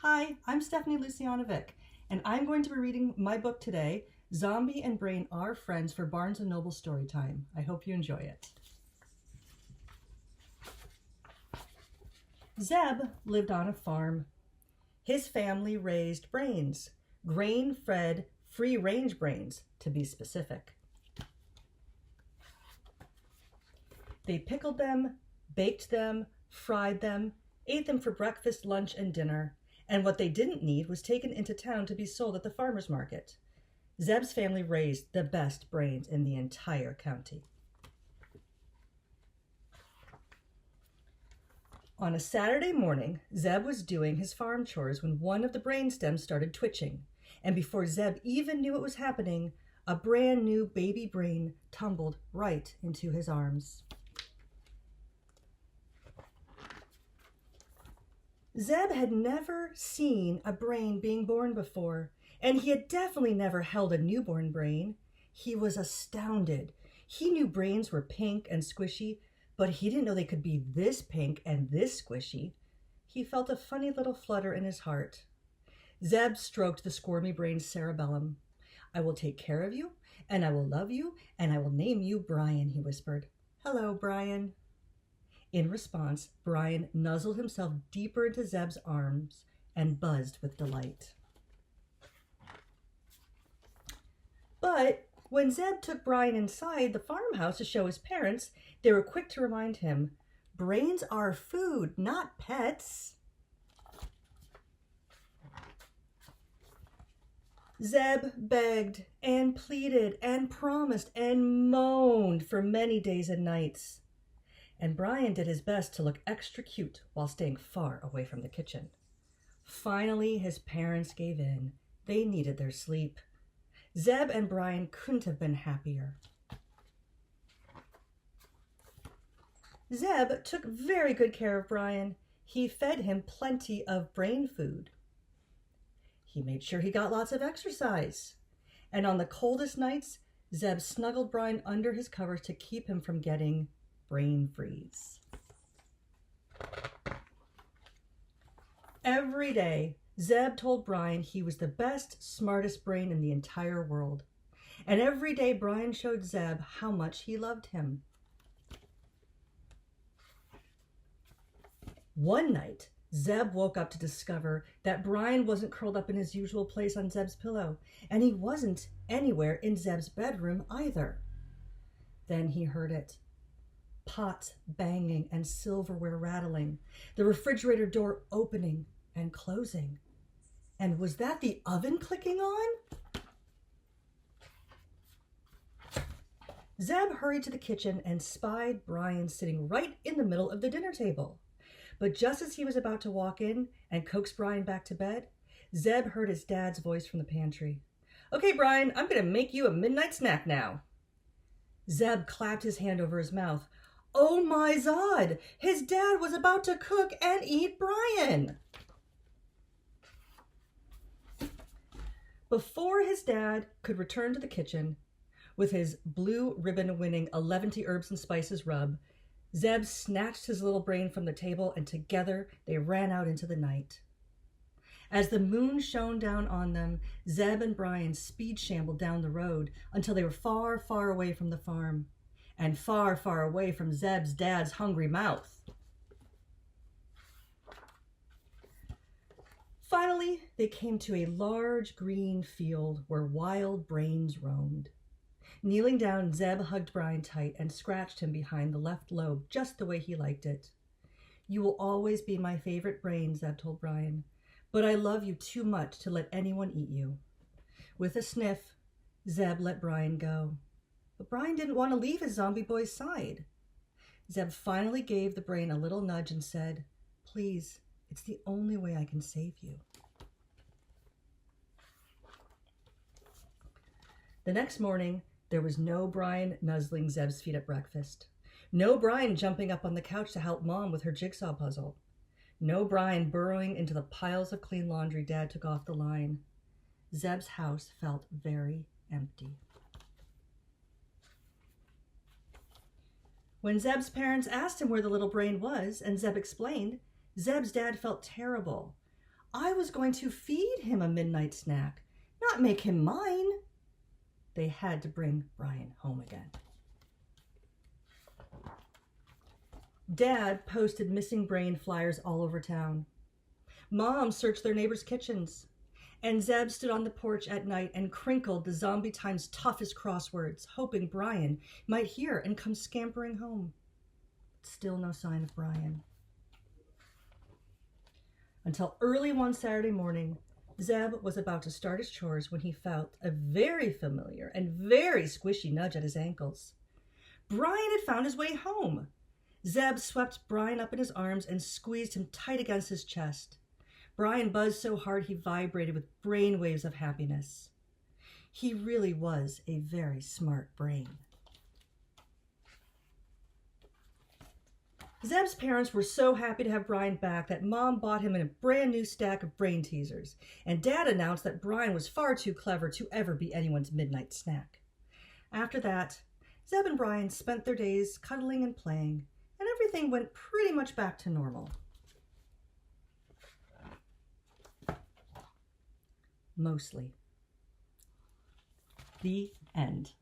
Hi, I'm Stephanie Lucianovic, and I'm going to be reading my book today, Zombie and Brain Are Friends, for Barnes & Noble Storytime. I hope you enjoy it. Zeb lived on a farm. His family raised brains, grain-fed, free-range brains, to be specific. They pickled them, baked them, fried them, ate them for breakfast, lunch, and dinner, and what they didn't need was taken into town to be sold at the farmer's market. Zeb's family raised the best brains in the entire county. On a Saturday morning, Zeb was doing his farm chores when one of the brain stems started twitching, and before Zeb even knew it was happening, a brand new baby brain tumbled right into his arms. Zeb had never seen a brain being born before, and he had definitely never held a newborn brain. He was astounded. He knew brains were pink and squishy, but he didn't know they could be this pink and this squishy. He felt a funny little flutter in his heart. Zeb stroked the squirmy brain's cerebellum. "I will take care of you, and I will love you, and I will name you Brian," he whispered. "Hello, Brian." In response, Brian nuzzled himself deeper into Zeb's arms and buzzed with delight. But when Zeb took Brian inside the farmhouse to show his parents, they were quick to remind him, brains are food, not pets. Zeb begged and pleaded and promised and moaned for many days and nights. And Brian did his best to look extra cute while staying far away from the kitchen. Finally, his parents gave in. They needed their sleep. Zeb and Brian couldn't have been happier. Zeb took very good care of Brian. He fed him plenty of brain food. He made sure he got lots of exercise. And on the coldest nights, Zeb snuggled Brian under his covers to keep him from getting brain freeze. Every day, Zeb told Brian he was the best, smartest brain in the entire world. And every day, Brian showed Zeb how much he loved him. One night, Zeb woke up to discover that Brian wasn't curled up in his usual place on Zeb's pillow, and he wasn't anywhere in Zeb's bedroom either. Then he heard it. Pots banging and silverware rattling, the refrigerator door opening and closing. And was that the oven clicking on? Zeb hurried to the kitchen and spied Brian sitting right in the middle of the dinner table. But just as he was about to walk in and coax Brian back to bed, Zeb heard his dad's voice from the pantry. "Okay, Brian, I'm going to make you a midnight snack now." Zeb clapped his hand over his mouth. Oh my Zod! His dad was about to cook and eat Brian! Before his dad could return to the kitchen with his blue ribbon-winning 11 herbs and spices rub, Zeb snatched his little brain from the table and together they ran out into the night. As the moon shone down on them, Zeb and Brian speed-shambled down the road until they were far, far away from the farm. And far, far away from Zeb's dad's hungry mouth. Finally, they came to a large green field where wild brains roamed. Kneeling down, Zeb hugged Brian tight and scratched him behind the left lobe just the way he liked it. "You will always be my favorite brain," Zeb told Brian, "but I love you too much to let anyone eat you." With a sniff, Zeb let Brian go. But Brian didn't want to leave his zombie boy's side. Zeb finally gave the brain a little nudge and said, "Please, it's the only way I can save you." The next morning, there was no Brian nuzzling Zeb's feet at breakfast. No Brian jumping up on the couch to help Mom with her jigsaw puzzle. No Brian burrowing into the piles of clean laundry Dad took off the line. Zeb's house felt very empty. When Zeb's parents asked him where the little brain was, and Zeb explained, Zeb's dad felt terrible. I was going to feed him a midnight snack, not make him mine. They had to bring Brian home again. Dad posted missing brain flyers all over town. Mom searched their neighbors' kitchens. And Zeb stood on the porch at night and crinkled the zombie time's toughest crosswords, hoping Brian might hear and come scampering home. Still no sign of Brian. Until early one Saturday morning, Zeb was about to start his chores when he felt a very familiar and very squishy nudge at his ankles. Brian had found his way home. Zeb swept Brian up in his arms and squeezed him tight against his chest. Brian buzzed so hard he vibrated with brainwaves of happiness. He really was a very smart brain. Zeb's parents were so happy to have Brian back that Mom bought him a brand new stack of brain teasers, and Dad announced that Brian was far too clever to ever be anyone's midnight snack. After that, Zeb and Brian spent their days cuddling and playing, and everything went pretty much back to normal. Mostly. The end.